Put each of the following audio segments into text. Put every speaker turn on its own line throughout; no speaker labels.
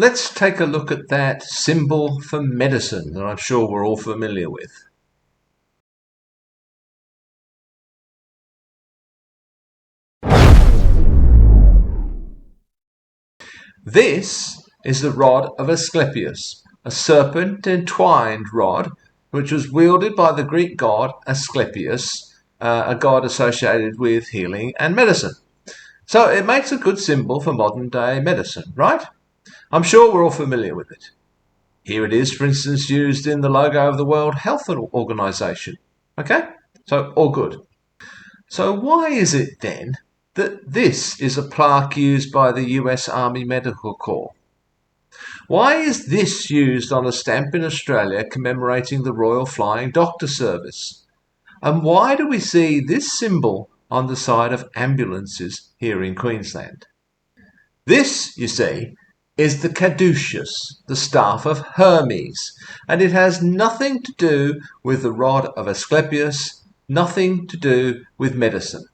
Let's take a look at that symbol for medicine that I'm sure we're all familiar with. This is the rod of Asclepius, a serpent-entwined rod which was wielded by the Greek god Asclepius, a god associated with healing and medicine. So it makes a good symbol for modern day medicine, right? I'm sure we're all familiar with it. Here it is, for instance, used in the logo of the World Health Organization. Okay? So all good. So why is it then that this is a plaque used by the US Army Medical Corps? Why is this used on a stamp in Australia commemorating the Royal Flying Doctor Service? And why do we see this symbol on the side of ambulances here in Queensland? This, you see, is the caduceus, the staff of Hermes, and it has nothing to do with the rod of Asclepius, nothing to do with medicine.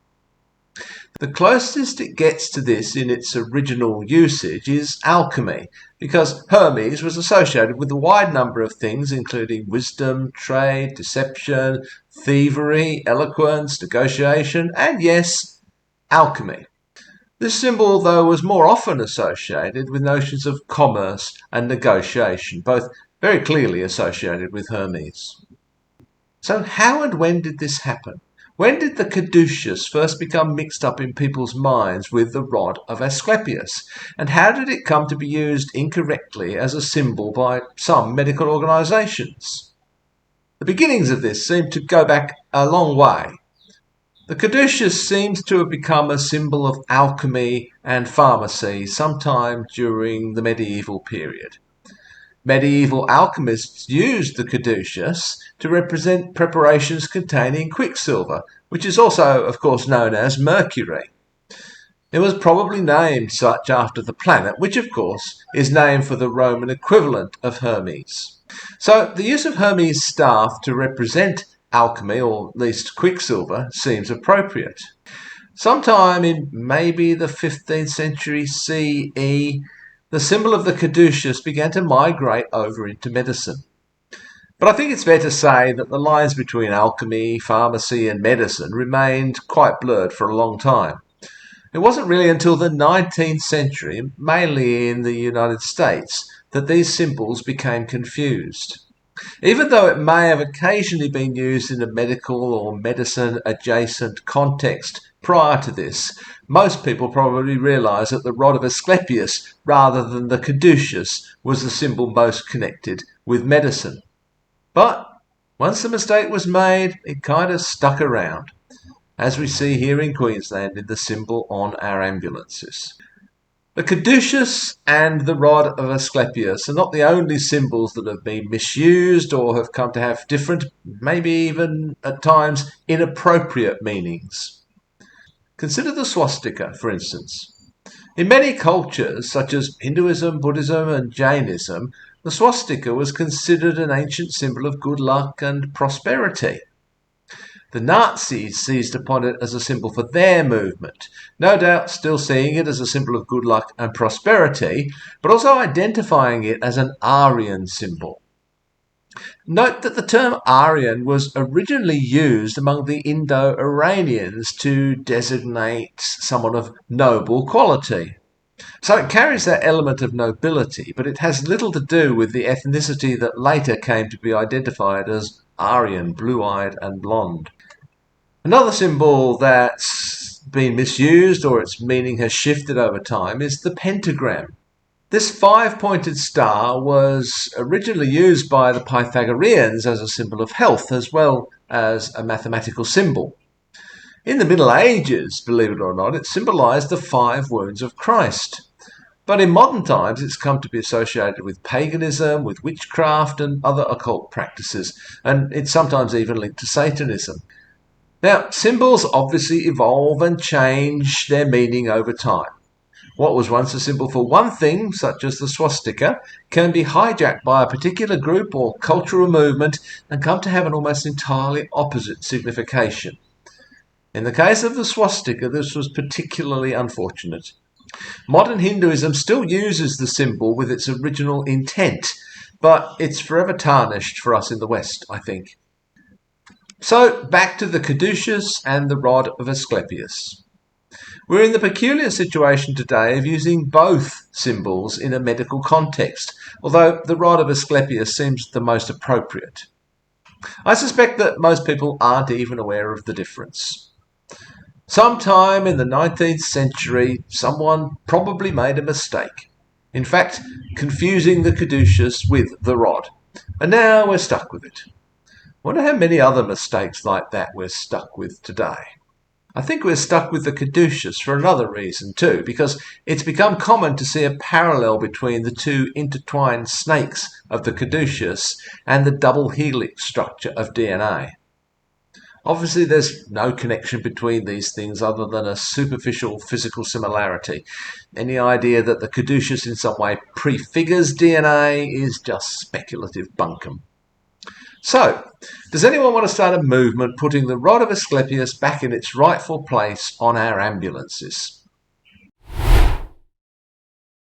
The closest it gets to this in its original usage is alchemy, because Hermes was associated with a wide number of things, including wisdom, trade, deception, thievery, eloquence, negotiation, and yes, alchemy. This symbol, though, was more often associated with notions of commerce and negotiation, both very clearly associated with Hermes. So how and when did this happen? When did the caduceus first become mixed up in people's minds with the rod of Asclepius? And how did it come to be used incorrectly as a symbol by some medical organisations? The beginnings of this seem to go back a long way. The caduceus seems to have become a symbol of alchemy and pharmacy sometime during the medieval period. Medieval alchemists used the caduceus to represent preparations containing quicksilver, which is also, of course, known as mercury. It was probably named such after the planet, which, of course, is named for the Roman equivalent of Hermes. So the use of Hermes' staff to represent alchemy, or at least quicksilver, seems appropriate. Sometime in maybe the 15th century CE, the symbol of the caduceus began to migrate over into medicine. But I think it's fair to say that the lines between alchemy, pharmacy, and medicine remained quite blurred for a long time. It wasn't really until the 19th century, mainly in the United States, that these symbols became confused. Even though it may have occasionally been used in a medical or medicine-adjacent context prior to this, most people probably realise that the rod of Asclepius, rather than the caduceus, was the symbol most connected with medicine. But once the mistake was made, it kind of stuck around, as we see here in Queensland in the symbol on our ambulances. The caduceus and the rod of Asclepius are not the only symbols that have been misused or have come to have different, maybe even at times inappropriate meanings. Consider the swastika, for instance. In many cultures, such as Hinduism, Buddhism, and Jainism, the swastika was considered an ancient symbol of good luck and prosperity. The Nazis seized upon it as a symbol for their movement, no doubt still seeing it as a symbol of good luck and prosperity, but also identifying it as an Aryan symbol. Note that the term Aryan was originally used among the Indo-Iranians to designate someone of noble quality. So it carries that element of nobility, but it has little to do with the ethnicity that later came to be identified as Aryan, blue-eyed and blonde. Another symbol that's been misused or its meaning has shifted over time is the pentagram. This five-pointed star was originally used by the Pythagoreans as a symbol of health as well as a mathematical symbol. In the Middle Ages, believe it or not, it symbolized the 5 wounds of Christ. But in modern times, it's come to be associated with paganism, with witchcraft and other occult practices, and it's sometimes even linked to Satanism. Now, symbols obviously evolve and change their meaning over time. What was once a symbol for one thing, such as the swastika, can be hijacked by a particular group or cultural movement and come to have an almost entirely opposite signification. In the case of the swastika, this was particularly unfortunate. Modern Hinduism still uses the symbol with its original intent, but it's forever tarnished for us in the West, I think. So, back to the caduceus and the rod of Asclepius. We're in the peculiar situation today of using both symbols in a medical context, although the rod of Asclepius seems the most appropriate. I suspect that most people aren't even aware of the difference. Sometime in the 19th century, someone probably made a mistake. In fact, confusing the caduceus with the rod. And now we're stuck with it. Wonder how many other mistakes like that we're stuck with today. I think we're stuck with the caduceus for another reason too, because it's become common to see a parallel between the two intertwined snakes of the caduceus and the double helix structure of DNA. Obviously, there's no connection between these things other than a superficial physical similarity. Any idea that the caduceus in some way prefigures DNA is just speculative bunkum. So, does anyone want to start a movement putting the rod of Asclepius back in its rightful place on our ambulances?